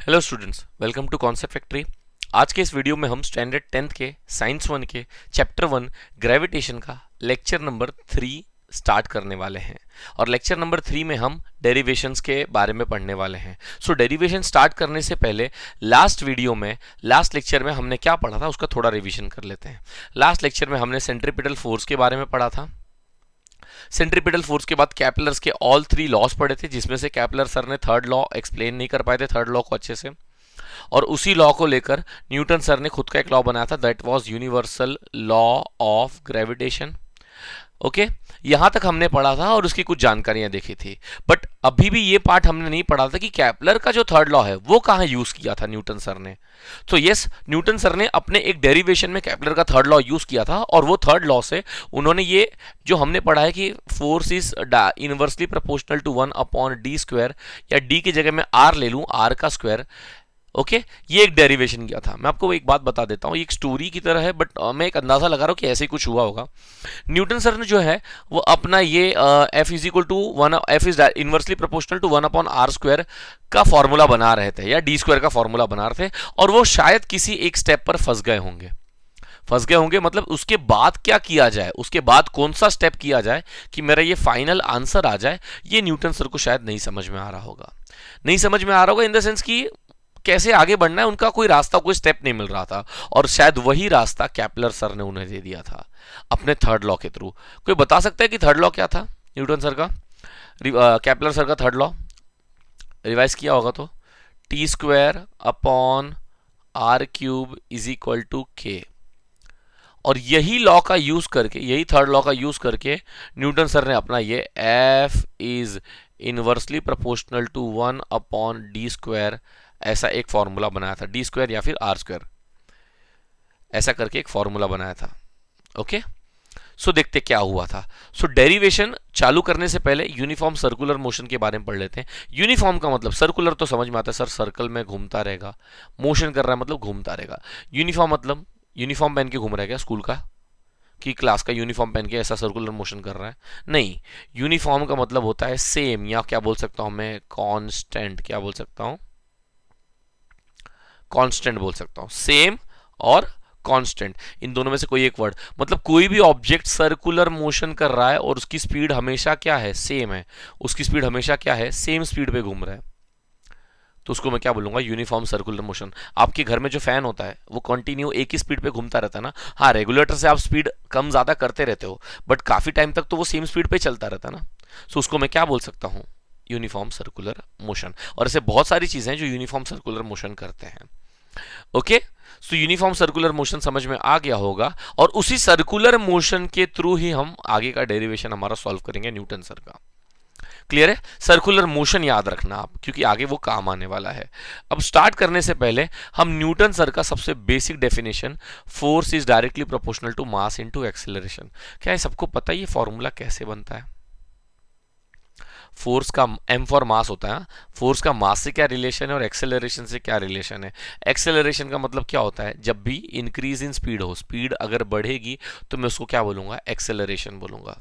Hello students, welcome to concept factory. आज के इस वीडियो में हम स्टैंडर्ड 10th के साइंस 1 के चैप्टर 1 ग्रेविटेशन का लेक्चर नंबर 3 स्टार्ट करने वाले हैं। और लेक्चर नंबर 3 में हम डेरिवेशंस के बारे में पढ़ने वाले हैं। सो डेरिवेशन स्टार्ट करने से पहले लास्ट लेक्चर में हमने क्या पढ़ा था उसका थोड़ा रिवीजन कर लेते हैं। लास्ट लेक्चर में हमने सेंट्रीपिटल फोर्स के बारे में पढ़ा था। सेंट्रीपिटल फोर्स के बाद कैपलर्स के ऑल 3 लॉस पढ़े थे, जिसमें से कैपलर सर ने थर्ड लॉ एक्सप्लेन नहीं कर पाए थे, थर्ड लॉ को अच्छे से। और उसी लॉ को लेकर न्यूटन सर ने खुद का एक लॉ बनाया था, that was universal law of gravitation. Okay, यहां तक हमने पढ़ा था और उसकी कुछ जानकारियां देखी थी। बट अभी भी ये पार्ट हमने नहीं पढ़ा था कि कैपलर का जो थर्ड लॉ है वो कहां यूज किया था न्यूटन सर ने। तो यस, न्यूटन सर ने अपने एक डेरिवेशन में कैपलर का थर्ड लॉ यूज किया था, और वो थर्ड लॉ से उन्होंने ये जो हमने पढ़ा है कि force is inversely proportional to 1/d², या d की जगह मैं r ले लूं, r का स्क्वायर। ओके, ये एक डेरिवेशन किया था। मैं आपको एक बात बता देता हूँ, ये एक स्टोरी की तरह है, बट मैं एक अंदाजा लगा रहा हूँ कि ऐसे ही कुछ हुआ होगा। न्यूटन सर ने जो है वो अपना ये F is inversely proportional to 1/r² का फॉर्मूला बना रहे थे, या d² का फॉर्मूला बना रहे थे, और वो शायद किसी एक स्टेप पर फंस गए होंगे। मतलब उसके बाद क्या किया जाए, उसके बाद कौन सा स्टेप किया जाए कि मेरा ये फाइनल आंसर आ जाए, ये न्यूटन सर को शायद नहीं समझ में आ रहा होगा इन द सेंस कि कैसे आगे बढ़ना है, उनका कोई रास्ता, कोई स्टेप नहीं मिल रहा था। और शायद वही रास्ता कैपलर सर ने उन्हें दे दिया था अपने थर्ड लॉ के थ्रू। कोई बता सकता है कि थर्ड लॉ क्या था न्यूटन सर का, कैपलर सर का थर्ड लॉ? रिवाइज किया होगा तो T²/r³ = और यही लॉ का यूज करके, यही थर्ड लॉ का यूज करके न्यूटन सर ने अपना ये F is inversely proportional to 1/d² ऐसा एक फॉर्मूला बनाया था, d² या फिर r², ऐसा करके एक फॉर्मूला बनाया था। ओके, सो देखते क्या हुआ था। सो डेरिवेशन चालू करने से पहले यूनिफॉर्म सर्कुलर मोशन के बारे में पढ़ लेते हैं। यूनिफॉर्म का मतलब, सर्कुलर तो समझ में आता है सर, सर्कल में घूमता रहेगा, मोशन कर रहा है मतलब घूमता रहेगा। यूनिफॉर्म मतलब यूनिफॉर्म पहन के घूम रहा है क्या, स्कूल का कि क्लास का यूनिफॉर्म पहन के ऐसा सर्कुलर मोशन कर रहा है? नहीं, यूनिफॉर्म का मतलब होता है सेम, या क्या बोल सकता हूं मैं, कांस्टेंट। क्या बोल सकता हूं? कांस्टेंट बोल सकता हूं। सेम और कांस्टेंट, इन दोनों में से कोई एक वर्ड। मतलब कोई भी ऑब्जेक्ट सर्कुलर मोशन कर रहा है और उसकी स्पीड हमेशा क्या है, सेम है। उसकी स्पीड हमेशा क्या है, सेम स्पीड पे घूम रहा है, तो उसको मैं क्या बोलूंगा, यूनिफॉर्म सर्कुलर मोशन। आपके घर में जो फैन होता है वो कंटिन्यू एक ही स्पीड पे घूमता रहता है ना। हाँ, रेगुलेटर से आप स्पीड कम ज्यादा करते रहते हो, बट काफी टाइम तक तो वो सेम स्पीड पे चलता रहता है ना। सो उसको मैं क्या बोल सकता हूँ, यूनिफॉर्म सर्कुलर मोशन। और ऐसे बहुत सारी चीजें हैं जो यूनिफॉर्म सर्कुलर मोशन करते हैं। ओके, सो यूनिफॉर्म सर्कुलर मोशन समझ में आ गया होगा, और उसी सर्कुलर मोशन के थ्रू ही हम आगे का डेरिवेशन हमारा सॉल्व करेंगे न्यूटन सर का। क्लियर है? सर्कुलर मोशन याद रखना आप, क्योंकि आगे वो काम आने वाला है। अब स्टार्ट करने से पहले हम न्यूटन सर का सबसे basic definition, force is directly proportional to mass into acceleration. क्या है सबको पता है ये फॉर्मूला कैसे बनता है? फोर्स का एम फॉर मास होता है। फोर्स का मास से क्या रिलेशन है और एक्सेलरेशन से क्या रिलेशन है? एक्सेलरेशन का मतलब क्या होता है, जब भी इंक्रीज इन स्पीड हो, स्पीड अगर बढ़ेगी तो मैं उसको क्या बोलूंगा, एक्सेलरेशन बोलूंगा।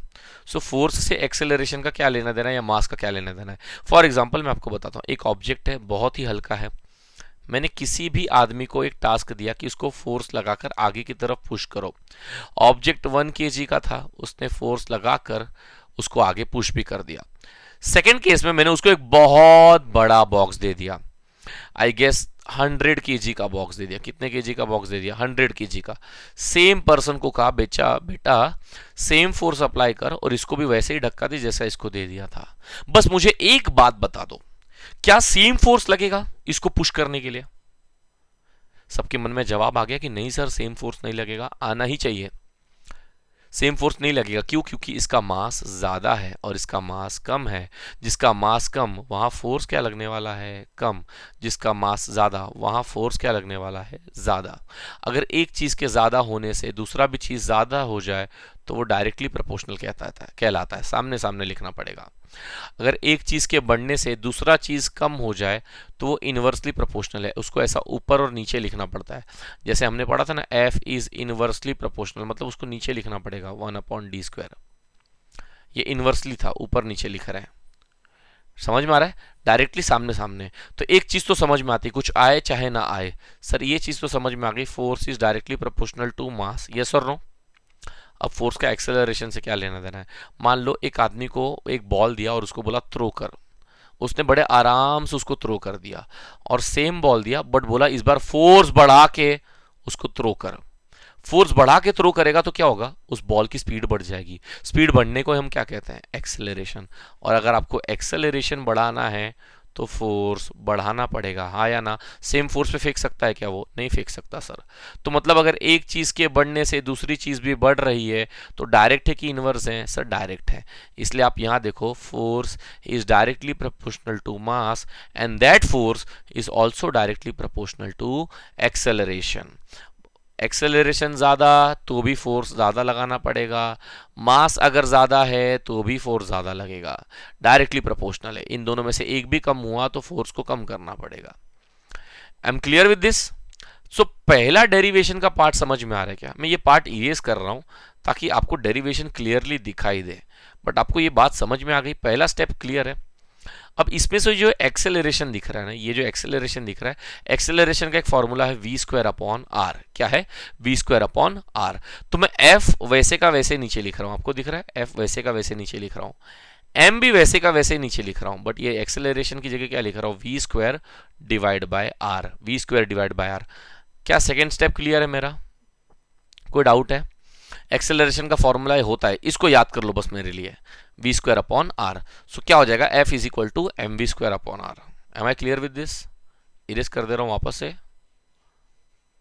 सो फोर्स से एक्सेलरेशन का क्या लेना देना है, या मास का क्या लेना देना है? फॉर एग्जाम्पल मैं आपको बताता हूँ, एक ऑब्जेक्ट है, बहुत ही हल्का है। मैंने किसी भी आदमी को एक टास्क दिया कि उसको फोर्स लगाकर आगे की तरफ पुश करो। ऑब्जेक्ट 1 kg का था, उसने फोर्स लगाकर उसको आगे पुश भी कर दिया। सेकेंड केस में मैंने उसको एक बहुत बड़ा बॉक्स दे दिया, आई गेस 100 kg का बॉक्स दे दिया। कितने kg का बॉक्स दे दिया? 100 kg का। सेम पर्सन को कहा, बेटा सेम फोर्स अप्लाई कर और इसको भी वैसे ही धक्का दे जैसा इसको दे दिया था। बस मुझे एक बात बता दो, क्या सेम फोर्स लगेगा इसको पुश करने के लिए? सबके मन में जवाब आ गया कि नहीं सर, सेम फोर्स नहीं लगेगा। आना ही चाहिए, सेम फोर्स नहीं लगेगा। क्यों? क्योंकि इसका मास ज्यादा है और इसका मास कम है। जिसका मास कम, वहां फोर्स क्या लगने वाला है, कम। जिसका मास ज्यादा, वहां फोर्स क्या लगने वाला है, ज्यादा। अगर एक चीज के ज्यादा होने से दूसरा भी चीज ज्यादा हो जाए तो वो डायरेक्टली प्रोपोर्शनल कहलाता है। सामने सामने लिखना पड़ेगा। अगर एक चीज के बढ़ने से दूसरा चीज कम हो जाए तो वो इनवर्सली प्रोपोर्शनल है, उसको ऐसा ऊपर और नीचे लिखना पड़ता है। जैसे हमने पढ़ा था ना, F इज इनवर्सली प्रोपोर्शनल, मतलब उसको नीचे लिखना पड़ेगा 1/d²। ये इनवर्सली था, ऊपर नीचे लिख रहे हैं। समझ में आ रहा है, डायरेक्टली सामने सामने। तो एक चीज तो समझ में आती, कुछ आए चाहे ना आए, सर ये चीज तो समझ में आ गई, force is directly proportional to mass, yes और नो। अब फोर्स का एक्सेलरेशन से क्या लेना देना है। मान लो एक आदमी को एक बॉल दिया और उसको बोला थ्रो कर, उसने बड़े आराम से उसको थ्रो कर दिया, और सेम बॉल दिया बट बोला इस बार फोर्स बढ़ा के उसको थ्रो कर। फोर्स बढ़ा के थ्रो करेगा तो क्या होगा, उस बॉल की स्पीड बढ़ जाएगी, स्पीड बढ़ने को हम क्या कहते हैं, एक्सेलरेशन। और अगर आपको एक्सेलरेशन बढ़ाना है तो फोर्स बढ़ाना पड़ेगा, हाँ या ना। सेम फोर्स पे फेंक सकता है क्या, वो नहीं फेंक सकता सर। तो मतलब अगर एक चीज के बढ़ने से दूसरी चीज भी बढ़ रही है तो डायरेक्ट है कि इनवर्स है, सर डायरेक्ट है। इसलिए आप यहां देखो, force is directly proportional to mass and that force is also directly proportional to acceleration. Acceleration ज़्यादा तो भी फोर्स ज़्यादा लगाना पड़ेगा, मास अगर ज़्यादा है तो भी फोर्स ज़्यादा लगेगा, डायरेक्टली प्रोपोर्शनल है। इन दोनों में से एक भी कम हुआ तो फोर्स को कम करना पड़ेगा। I am clear with this. So पहला डेरिवेशन का पार्ट समझ में आ रहा है क्या, मैं ये पार्ट इरेज कर रहा हूं ताकि आपको डेरिवेशन क्लियरली दिखाई दे, बट आपको ये बात समझ में आ गई, पहला स्टेप क्लियर है। अब इसमें से जो एक्सेलरेशन दिख रहा है ना, ये जो एक्सेलरेशन दिख रहा है, एक्सेलरेशन का एक फॉर्मूला है वी स्क्वायर अपॉन आर। क्या है, वी स्क्वायर अपॉन आर। तो मैं एफ वैसे का वैसे नीचे लिख रहा हूं, आपको दिख रहा है, एफ वैसे का वैसे नीचे लिख रहा हूं, एम भी वैसे का वैसे नीचे लिख रहा हूं, बट ये एक्सेलरेशन की जगह क्या लिख रहा हूं, V square divide by R, V square divide by R. क्या सेकेंड स्टेप क्लियर है मेरा, कोई डाउट है। एक्सेलरेशन का फॉर्मूला होता है, इसको याद कर लो बस मेरे लिए, V square upon R. So क्या हो जाएगा, F is equal to M V square upon R. Am I clear with this. Erase कर दे रहा हूं वापस से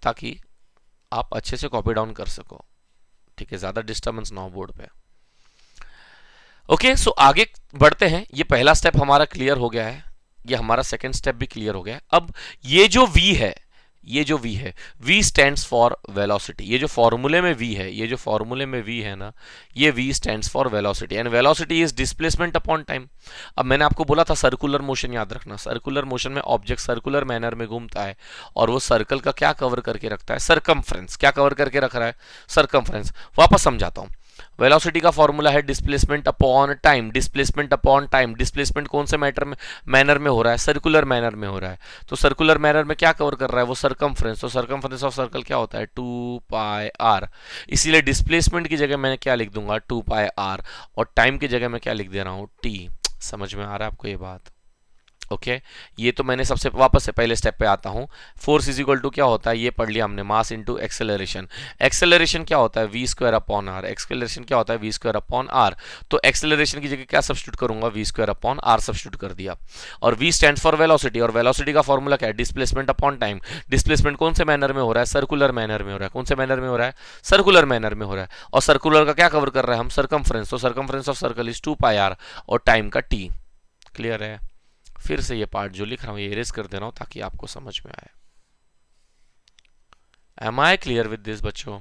ताकि आप अच्छे से कॉपी डाउन कर सको, ठीक है, ज्यादा डिस्टर्बेंस ना हो बोर्ड पे। ओके, सो आगे बढ़ते हैं। ये पहला स्टेप हमारा क्लियर हो गया है, ये हमारा सेकेंड स्टेप भी क्लियर हो गया है। अब ये जो v है, ये जो v है, v स्टैंड्स फॉर वेलोसिटी। ये जो फॉर्मूले में v है, ये जो फॉर्मूले में v है ना, ये v stands for velocity and velocity is displacement upon time. अब मैंने आपको बोला था सर्कुलर मोशन याद रखना, सर्कुलर मोशन में ऑब्जेक्ट सर्कुलर मैनर में घूमता है और वो सर्कल का क्या कवर करके रखता है, सरकमफ्रेंस। क्या कवर करके रख रहा है, सरकमफ्रेंस। वापस समझाता हूं, वेलोसिटी का फॉर्मूला है displacement upon time, displacement upon time. Displacement कौन से मैनर में हो रहा है, सर्कुलर मैनर में हो रहा है। तो सर्कुलर मैनर में क्या कवर कर रहा है, वो सरकमफ्रेंस। तो सरकमफ्रेंस ऑफ सर्कल क्या होता है, 2 पाई आर। इसीलिए डिस्प्लेसमेंट की जगह मैं क्या लिख दूंगा, 2 पाई आर, और टाइम की जगह मैं क्या लिख दे रहा हूं, टी। समझ में आ रहा है आपको ये बात, ओके। ये तो मैंने सबसे वापस से पहले स्टेप पे आता हूं। फोर्स इज इक्वल टू क्या होता है, ये पढ़ लिया हमने, मास इनटू एक्सेलरेशन। एक्सेलरेशन क्या होता है, V square upon R. Acceleration क्या होता है, वी स्क्वायर अपॉन आर। तो एक्सेलरेशन की जगह क्या सब्स्टिट्यूट करूंगा, V square upon R substitute कर दिया। और वी स्टैंड्स फॉर वेलोसिटी, और वेलोसिटी का फॉर्मूला क्या है, डिस्प्लेसमेंट अपॉन टाइम। डिस्प्लेसमेंट कौन से मैनर में हो रहा है, सर्कुलर मैनर में हो रहा है। कौन से मैनर में हो रहा है, सर्कुलर मैनर में हो रहा है। और सर्कुलर का क्या कवर कर रहा है हम, सरकमफ्रेंस। तो circumference of circle is 2 pi R, और टाइम का टी। क्लियर है। फिर से ये पार्ट जो लिख रहा हूं ये इरेज कर दे रहा हूं ताकि आपको समझ में आए। Am I clear with this बच्चों।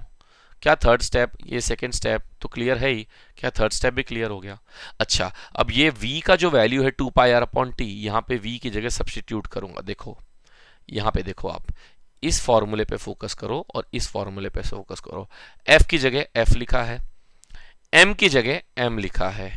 क्या थर्ड स्टेप, ये सेकंड स्टेप तो क्लियर है ही, क्या थर्ड स्टेप भी क्लियर हो गया। अच्छा, अब ये v का जो वैल्यू है 2 पाई आर अपॉन टी, यहां पे v की जगह सब्स्टिट्यूट करूंगा। देखो यहां पे देखो, आप इस फॉर्मूले पे फोकस करो और इस फॉर्मूले पे फोकस करो। f की जगह f लिखा है, m की जगह m लिखा है,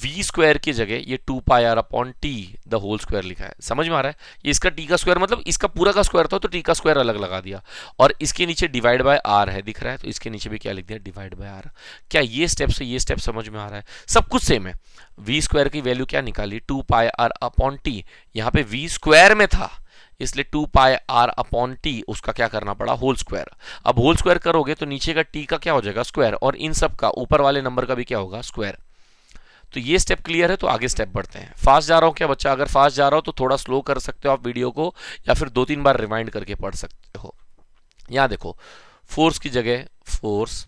v स्क्वायर की जगह ये 2 pi R upon T the whole square लिखा है। समझ में आ रहा है, ये इसका t का स्क्वायर मतलब इसका पूरा का स्क्वायर था तो t का स्क्वायर अलग लगा दिया, और इसके नीचे डिवाइड बाय r है, दिख रहा है, तो इसके नीचे भी क्या लिख दिया, डिवाइड बाय r। क्या ये स्टेप से ये स्टेप समझ में आ रहा है, सब कुछ सेम है। v स्क्वायर की वैल्यू क्या निकाली, 2 पाई आर अपॉन टी, यहाँ पे v स्क्वायर में था इसलिए 2 पाई आर अपॉन टी, उसका क्या करना पड़ा, होल स्क्वायर। अब होल स्क्वायर करोगे तो नीचे का t का क्या हो जाएगा, स्क्वायर, और इन सब का ऊपर वाले नंबर का भी क्या होगा, स्क्वायर। तो ये स्टेप क्लियर है, तो आगे स्टेप बढ़ते हैं। फास्ट जा रहा हूं क्या बच्चा, अगर फास्ट जा रहा हो तो थोड़ा स्लो कर सकते हो आप वीडियो को, या फिर 2-3 बार रिवाइंड करके पढ़ सकते हो। यहां देखो, फोर्स की जगह फोर्स,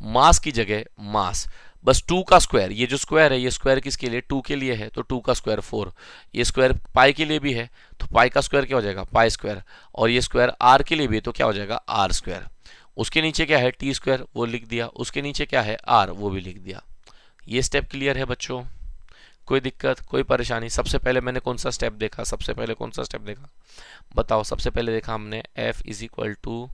मास की जगह मास, बस 2 का स्क्वायर। ये जो स्क्वायर है ये स्क्वायर किसके लिए, 2 के लिए है, तो 2 का स्क्वायर 4। ये स्क्वायर पाई के लिए भी है तो पाई का स्क्वायर क्या हो जाएगा, पाई स्क्वायर। और ये स्क्वायर आर के लिए भी है तो क्या हो जाएगा, आर स्क्वायर। उसके नीचे क्या है, टी स्क्वायर, वो लिख दिया। उसके नीचे क्या है, आर, वो भी लिख दिया। ये स्टेप क्लियर है बच्चों, कोई दिक्कत, कोई परेशानी। सबसे पहले मैंने कौन सा स्टेप देखा, सबसे पहले कौन सा स्टेप देखा बताओ। सबसे पहले देखा हमने f is equal to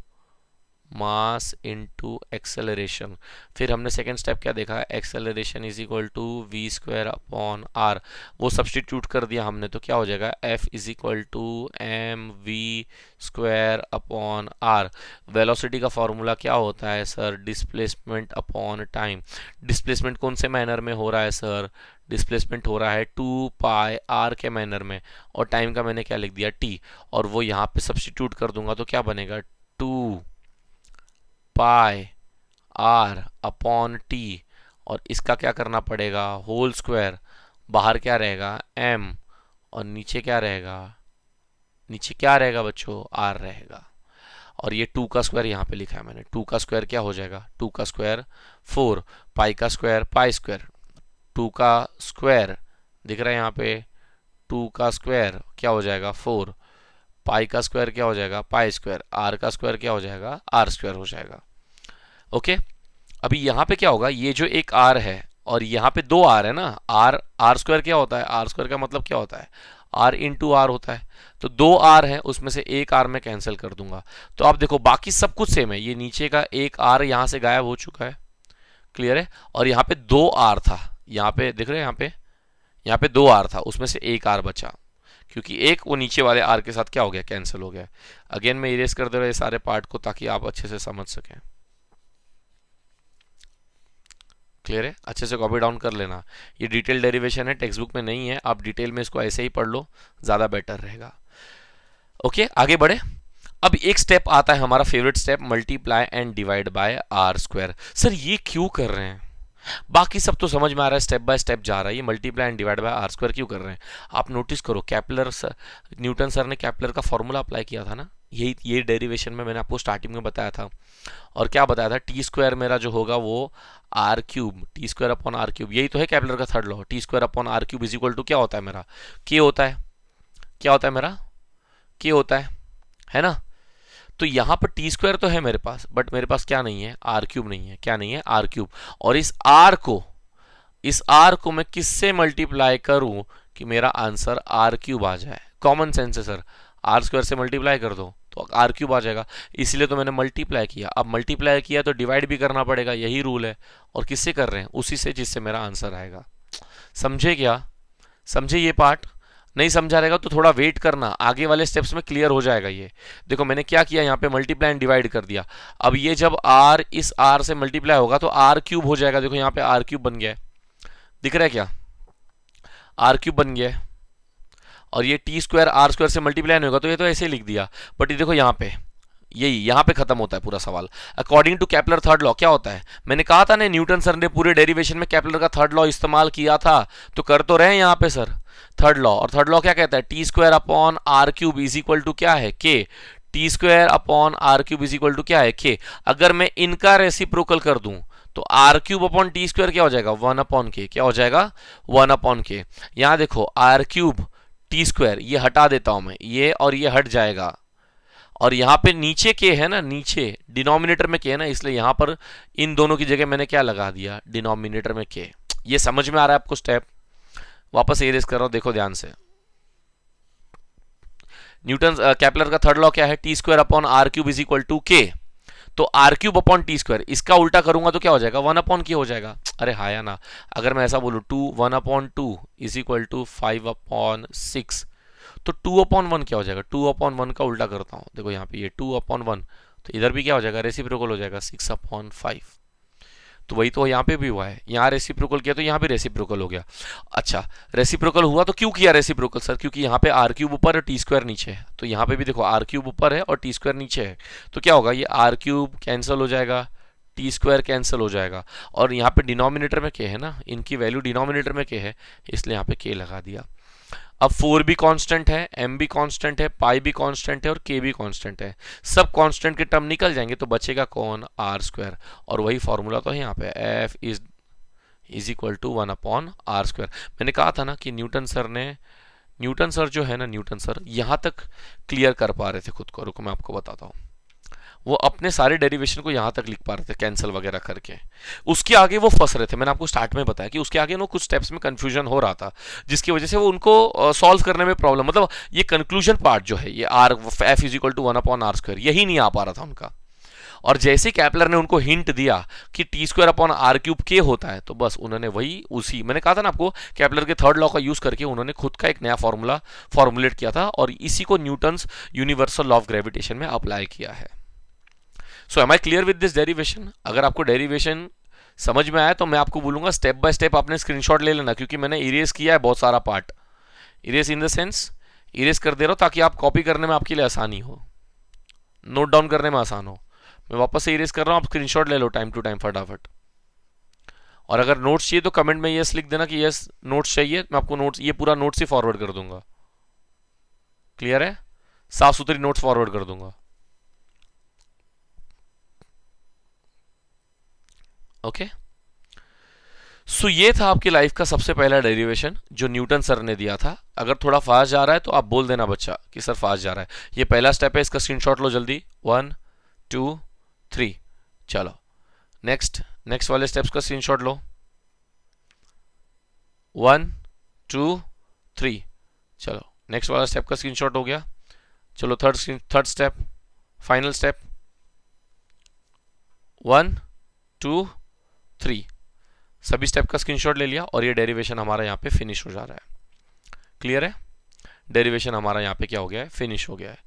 mass into acceleration. फिर हमने सेकेंड स्टेप क्या देखा, acceleration is equal to V square upon R, वो सब्सटीट्यूट कर दिया हमने, तो क्या हो जाएगा, F is equal to M V square upon R. Velocity का फॉर्मूला क्या होता है sir, displacement upon time. Displacement कौन से मैनर में हो रहा है सर, डिस्प्लेसमेंट हो रहा है 2 पाई आर के मैनर में, और टाइम का मैंने क्या लिख दिया टी, और वो यहाँ पे सब्सटीट्यूट कर दूंगा तो क्या बनेगा 2 पाई आर अपॉन टी, और इसका क्या करना पड़ेगा, होल स्क्वायर, बाहर क्या रहेगा एम, और नीचे क्या रहेगा, नीचे क्या रहेगा बच्चों, आर रहेगा। और ये 2 का स्क्वायर यहाँ पे लिखा है मैंने, 2 का स्क्वायर क्या हो जाएगा, 2 का स्क्वायर 4, पाई का स्क्वायर पाई स्क्वायर, 2 का स्क्वायर दिख रहा है यहाँ पे, 2 का स्क्वायर क्या हो जाएगा 4, पाई का स्क्वायर क्या हो जाएगा पाई स्क्वायर, आर का स्क्वायर क्या हो जाएगा आर स्क्वायर हो जाएगा। ओके, अभी यहाँ पे क्या होगा, ये जो एक आर है और यहाँ पे 2 आर है ना, आर आर स्क्वायर क्या होता है, आर स्क्वायर का मतलब क्या होता है, आर इंटू आर होता है, तो 2 आर है उसमें से एक आर मैं कैंसिल कर दूंगा। तो आप देखो बाकी सब कुछ सेम है, ये नीचे का एक आर यहाँ से गायब हो चुका है, क्लियर है, और यहाँ पे 2 आर था, यहाँ पे दिख रहे हैं, यहाँ पे 2 आर था, उसमें से एक आर बचा, क्योंकि एक वो नीचे वाले आर के साथ क्या हो गया, कैंसिल हो गया। अगेन मैं इरेज कर दे रहा हूँ ये सारे पार्ट को ताकि आप अच्छे से समझ सकें। क्लियर है, अच्छे से कॉपी डाउन कर लेना, ये डिटेल डेरिवेशन है, टेक्स्ट बुक में नहीं है, आप डिटेल में इसको ऐसे ही पढ़ लो, ज़्यादा बेटर रहेगा। ओके, आगे बढ़े। अब एक स्टेप आता है हमारा favourite step, multiply and divide by R square. Sir ये क्यों कर रहे हैं, बाकी सब तो समझ में आ रहा है, स्टेप बाय स्टेप जा रहा है, ये multiply and divide by R square क्यों कर रहे हैं। आप नोटिस करो, कैपलर सर, न्यूटन सर ने कैपलर का फॉर्मूला अप्लाई किया था ना, ये डेरिवेशन में मैंने आपको स्टार्टिंग में बताया था, और क्या बताया था, टी स्क्वायर मेरा जो होगा वो R cube, T square upon R cube, यही तो है कैपलर का third law, T square upon R cube is equal to क्या होता है मेरा, के होता है, क्या होता है मेरा, के होता है ना। तो यहाँ पर टी स्क्वायर तो है मेरे पास, बट मेरे पास क्या नहीं है, आर क्यूब नहीं है, क्या नहीं है, आर क्यूब। और इस आर को मैं किससे मल्टीप्लाई करूं कि मेरा आंसर आर क्यूब आ जाए, कॉमन सेंस है सर, आर स्क्वायर से मल्टीप्लाई कर दो तो आर क्यूब आ जाएगा, इसलिए तो मैंने मल्टीप्लाई किया। अब मल्टीप्लाई किया तो डिवाइड भी करना पड़ेगा, यही रूल है, और किससे कर रहे हैं, उसी से जिससे मेरा आंसर आएगा। समझे क्या, समझे ये पार्ट, नहीं समझा रहेगा तो थोड़ा वेट करना, आगे वाले स्टेप्स में क्लियर हो जाएगा। ये देखो मैंने क्या किया, यहाँ पे मल्टीप्लाई एंड डिवाइड कर दिया, अब ये जब आर इस आर से मल्टीप्लाई होगा तो आर क्यूब हो जाएगा, देखो यहाँ पे आर क्यूब बन गया है, दिख रहा है क्या, आर क्यूब बन गया है। और ये टी स्क्वायर आर स्क्वायर से मल्टीप्लाई नहीं होगा तो ये तो ऐसे ही लिख दिया, बट ये देखो यहाँ पे, यही यहाँ पे खत्म होता है पूरा सवाल। According to Kepler third law क्या होता है, मैंने कहा था ना न्यूटन सर ने पूरे डेरिवेशन में कैपलर का थर्ड लॉ इस्तेमाल किया था, तो कर तो रहे हैं यहाँ पे सर थर्ड लॉ, और थर्ड लॉ क्या कहता है, T square upon R cube is equal to क्या है, K, T square upon R cube is equal to क्या है, के। अगर मैं इनका रेसिप्रोकल कर दूं तो R cube upon T square क्या हो जाएगा, 1 अपॉन के, क्या हो जाएगा 1 अपॉन के। यहां देखो आर क्यूब टी स्क्वायर, ये हटा देता हूं मैं, ये और ये हट जाएगा, और यहाँ पे नीचे के है ना, नीचे डिनोमिनेटर में के है ना, इसलिए यहाँ पर इन दोनों की जगह मैंने क्या लगा दिया, डिनोमिनेटर में के। ये समझ में आ रहा है आपको स्टेप, वापस एरेज कर रहा हूं, देखो ध्यान से। न्यूटन कैपलर का थर्ड लॉ क्या है, T square upon R cube is equal to K, तो R cube upon T square, इसका उल्टा करूंगा तो क्या हो जाएगा, 1 अपॉन के हो जाएगा। अरे हाँ या ना, अगर मैं ऐसा बोलूं 1 upon 2 is equal to 5 upon 6, तो 2 अपॉन 1 क्या हो जाएगा, 2 अपॉन 1 का उल्टा करता हूं, देखो यहाँ पे ये 2 अपॉन 1, तो इधर भी क्या हो जाएगा, रेसिप्रोकल हो जाएगा 6 अपॉन 5, तो वही तो यहाँ पे भी हुआ है, यहाँ रेसिप्रोकल किया तो यहाँ भी रेसिप्रोकल हो गया। अच्छा रेसिप्रोकल हुआ तो क्यों किया रेसिप्रोकल सर, क्योंकि यहाँ पे आर क्यूब ऊपर है टी स्क्वायर नीचे है, तो यहाँ पे भी देखो आर क्यूब ऊपर है और टी स्क्वायर नीचे है, तो क्या होगा, ये आर क्यूब कैंसिल हो जाएगा, टी स्क्वायर कैंसिल हो जाएगा, और यहाँ पे डिनोमिनेटर में के है ना, इनकी वैल्यू डिनोमिनेटर में के है, इसलिए यहाँ पे के लगा दिया। अब 4 भी कांस्टेंट है, m भी कांस्टेंट है, पाई भी कांस्टेंट है और k भी कांस्टेंट है, सब कांस्टेंट के टर्म निकल जाएंगे तो बचेगा कौन, आर स्क्वायर, और वही फॉर्मूला तो है यहाँ पे, f is equal to 1 upon R square. मैंने कहा था ना कि न्यूटन सर जो है ना, न्यूटन सर यहाँ तक क्लियर कर पा रहे थे खुद को, रुको मैं आपको बताता हूँ, वो अपने सारे डेरिवेशन को यहाँ तक लिख पा रहे थे कैंसिल वगैरह करके, उसके आगे वो फंस रहे थे। मैंने आपको स्टार्ट में बताया कि उसके आगे ना कुछ स्टेप्स में कंफ्यूजन हो रहा था, जिसकी वजह से वो उनको सॉल्व करने में प्रॉब्लम, मतलब ये कंक्लूजन पार्ट जो है, ये R F is equal to 1 upon R square, यही नहीं आ पा रहा था उनका। और जैसे कैपलर ने उनको हिंट दिया कि T square upon R cube K होता है, तो बस उन्होंने वही उसी, मैंने कहा था ना आपको, कैपलर के थर्ड लॉ का यूज करके उन्होंने खुद का एक नया फॉर्मूला फॉर्मुलेट किया था और इसी को Newton's universal law of gravitation में अप्लाई किया है। So am I clear with this derivation? अगर आपको डेरिवेशन समझ में आया तो मैं आपको बोलूंगा स्टेप बाय स्टेप आपने स्क्रीनशॉट ले लेना, क्योंकि मैंने इरेज किया है बहुत सारा part. Erase in the sense erase कर दे रहा हूं ताकि आप कॉपी करने में आपके लिए आसानी हो, नोट डाउन करने में आसान हो। मैं वापस से इरेज कर रहा हूं, आप स्क्रीनशॉट ले लो टाइम टू टाइम फटाफट। और अगर नोट्स चाहिए तो कमेंट में यस लिख देना कि यस नोट्स चाहिए, मैं आपको नोट्स, ये पूरा नोट्स ही फॉरवर्ड कर दूंगा। क्लियर है? साफ सुथरी नोट्स फॉरवर्ड कर दूंगा। ओके, सो ये था आपकी लाइफ का सबसे पहला डेरिवेशन जो न्यूटन सर ने दिया था। अगर थोड़ा फास्ट जा रहा है तो आप बोल देना बच्चा कि सर फास्ट जा रहा है। ये पहला स्टेप है, इसका स्क्रीनशॉट लो जल्दी। 1 2 3, चलो नेक्स्ट वाले स्टेप्स का स्क्रीनशॉट लो। 1 2 3, चलो नेक्स्ट वाला स्टेप का स्क्रीनशॉट हो गया। चलो थर्ड स्टेप, फाइनल स्टेप। 1 2 3, सभी स्टेप का स्क्रीनशॉट ले लिया और ये डेरिवेशन हमारा यहाँ पे फिनिश हो जा रहा है। क्लियर है? डेरिवेशन हमारा यहाँ पे क्या हो गया है? फिनिश हो गया है।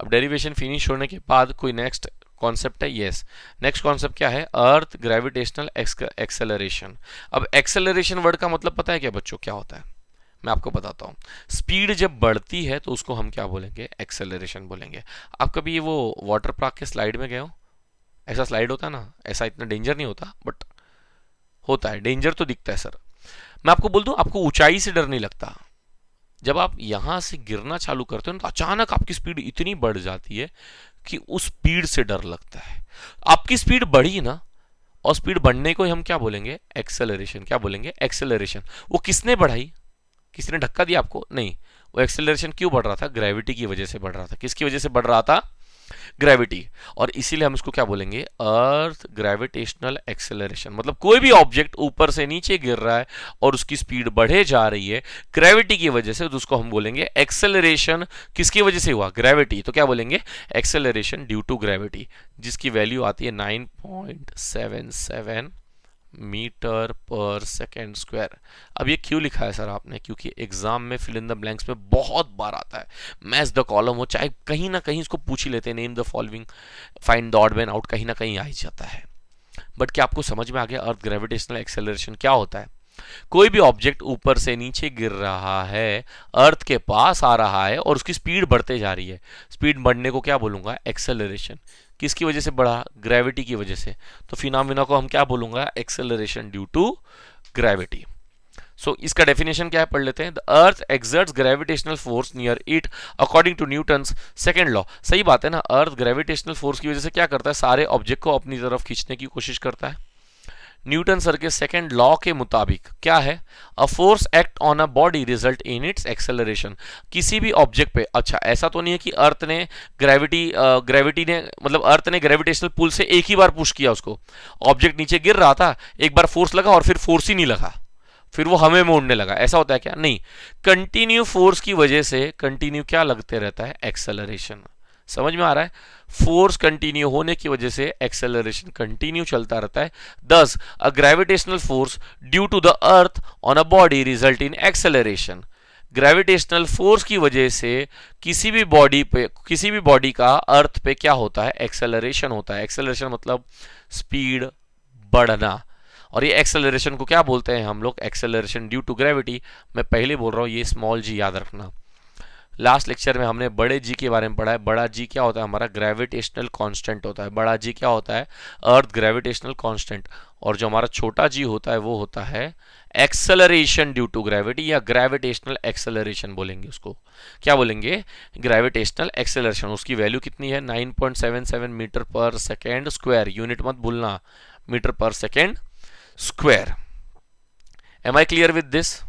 अब डेरिवेशन फिनिश होने के बाद कोई नेक्स्ट कॉन्सेप्ट है? यस, नेक्स्ट कॉन्सेप्ट क्या है? अर्थ ग्रेविटेशनल एक्सेलरेशन। अब एक्सेलरेशन वर्ड का मतलब पता है क्या बच्चों, क्या होता है? मैं आपको बताता हूँ। स्पीड जब बढ़ती है तो उसको हम क्या बोलेंगे? एक्सेलरेशन बोलेंगे। आप कभी ये वो वाटर पार्क के स्लाइड में गए हो? ऐसा स्लाइड होता है ना, ऐसा इतना डेंजर नहीं होता बट होता है, डेंजर तो दिखता है सर। मैं आपको बोल दूं, आपको ऊंचाई से डर नहीं लगता। जब आप यहां से गिरना चालू करते हो ना तो अचानक आपकी स्पीड इतनी बढ़ जाती है कि उस स्पीड से डर लगता है। आपकी स्पीड बढ़ी ना, और स्पीड बढ़ने को हम क्या बोलेंगे? एक्सेलरेशन। क्या बोलेंगे? एक्सेलरेशन। वो किसने बढ़ाई? किसी ने धक्का दिया आपको? नहीं। वो एक्सेलरेशन क्यों बढ़ रहा था? ग्रेविटी की वजह से बढ़ रहा था। किसकी वजह से बढ़ रहा था? ग्रेविटी। और इसीलिए हम इसको क्या बोलेंगे? अर्थ ग्रेविटेशनल एक्सेलरेशन। मतलब कोई भी ऑब्जेक्ट ऊपर से नीचे गिर रहा है और उसकी स्पीड बढ़े जा रही है ग्रेविटी की वजह से, तो उसको हम बोलेंगे एक्सेलरेशन। किसकी वजह से हुआ? ग्रेविटी। तो क्या बोलेंगे? एक्सेलरेशन ड्यू टू ग्रेविटी, जिसकी वैल्यू आती है 9.77 मीटर पर सेकेंड स्क्वायर। अब ये क्यों लिखा है सर आपने? क्योंकि एग्जाम में फिल इन द ब्लैंक्स में बहुत बार आता है। मैच द कॉलम हो, चाहे कहीं ना कहीं इसको पूछ ही लेते हैं, name the following, find the odd man out, कहीं ना कहीं आ ही जाता है। बट क्या आपको समझ में आ गया अर्थ ग्रेविटेशनल एक्सेलरेशन क्या होता है? कोई भी ऑब्जेक्ट ऊपर से नीचे गिर रहा है, अर्थ के पास आ रहा है और उसकी स्पीड बढ़ते जा रही है। स्पीड बढ़ने को क्या बोलूंगा? एक्सेलरेशन। किसकी वजह से बढ़ा? ग्रेविटी की वजह से। तो फिनोमेना को हम क्या बोलूंगा? Acceleration due to gravity. So इसका डेफिनेशन क्या है, पढ़ लेते हैं। The earth exerts gravitational force near it according to Newton's second law. सही बात है ना, अर्थ ग्रेविटेशनल फोर्स की वजह से क्या करता है? सारे ऑब्जेक्ट को अपनी तरफ खींचने की कोशिश करता है। न्यूटन सर के सेकंड लॉ के मुताबिक क्या है? A force act on a body result in its acceleration. किसी भी ऑब्जेक्ट पे, अच्छा ऐसा तो नहीं है कि अर्थ ने ग्रेविटी ने, मतलब अर्थ ने ग्रेविटेशनल पुल से एक ही बार पुश किया उसको, ऑब्जेक्ट नीचे गिर रहा था, एक बार फोर्स लगा और फिर फोर्स ही नहीं लगा, फिर वो हमें मोड़ने लगा, ऐसा होता है क्या? नहीं, कंटिन्यू फोर्स की वजह से कंटिन्यू क्या लगते रहता है? एक्सेलरेशन। समझ में आ रहा है? फोर्स कंटिन्यू होने की वजह से एक्सेलरेशन कंटिन्यू चलता रहता है। Thus a gravitational force due to the earth on a body result in acceleration. Gravitational force की वजह से किसी भी बॉडी का अर्थ पे क्या होता है? एक्सेलरेशन होता है। एक्सेलरेशन मतलब स्पीड बढ़ना, और ये एक्सेलरेशन को क्या बोलते हैं हम लोग? Acceleration due to gravity. मैं पहले बोल रहा हूं, ये स्मॉल जी याद रखना। लास्ट लेक्चर में हमने बड़े जी के बारे में पढ़ा है। बड़ा जी क्या होता है? हमारा ग्रेविटेशनल कांस्टेंट होता है। बड़ा जी क्या होता है? अर्थ ग्रेविटेशनल कांस्टेंट। और जो हमारा छोटा जी होता है वो होता है एक्सेलरेशन ड्यू टू ग्रेविटी, या ग्रेविटेशनल एक्सेलरेशन बोलेंगे उसको। क्या बोलेंगे? Gravitational acceleration. उसकी वैल्यू कितनी है? 9.77 मीटर पर सेकेंड स्क्वायर। यूनिट मत भूलना, मीटर पर second square. Am I clear with this?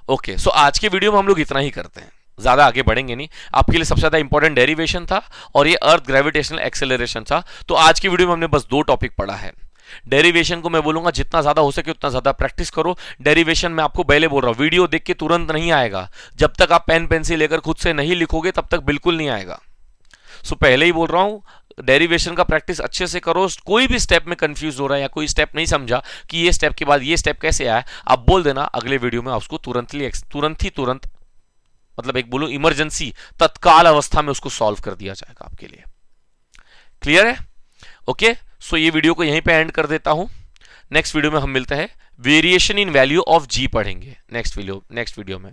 Okay, so आज के वीडियो में हम लोग इतना ही करते हैं, ज्यादा आगे बढ़ेंगे नहीं। आपके लिए सबसे ज्यादा इंपॉर्टेंट डेरिवेशन था और ये अर्थ ग्रेविटेशनल एक्सेलरेशन था। तो आज की वीडियो में हमने बस 2 टॉपिक पढ़ा है। डेरिवेशन को मैं बोलूंगा जितना ज्यादा हो सके उतना ज्यादा प्रैक्टिस करो। डेरिवेशन में आपको पहले बोल रहा हूं, वीडियो देख के तुरंत नहीं आएगा। जब तक आप पेन पेंसिल लेकर खुद से नहीं लिखोगे तब तक बिल्कुल नहीं आएगा। सो पहले ही बोल रहा हूं, डेरिवेशन का प्रैक्टिस अच्छे से करो। कोई भी स्टेप में कंफ्यूज हो रहा है या कोई स्टेप नहीं समझा कि ये स्टेप के बाद ये स्टेप कैसे आया, आप बोल देना, अगले वीडियो में उसको तुरंत मतलब एक बोलो इमरजेंसी तत्काल अवस्था में उसको सॉल्व कर दिया जाएगा आपके लिए। क्लियर है? ओके, सो ये वीडियो को यहीं पे एंड कर देता हूं। नेक्स्ट वीडियो में हम मिलते हैं, वेरिएशन इन वैल्यू ऑफ जी पढ़ेंगे नेक्स्ट वीडियो में।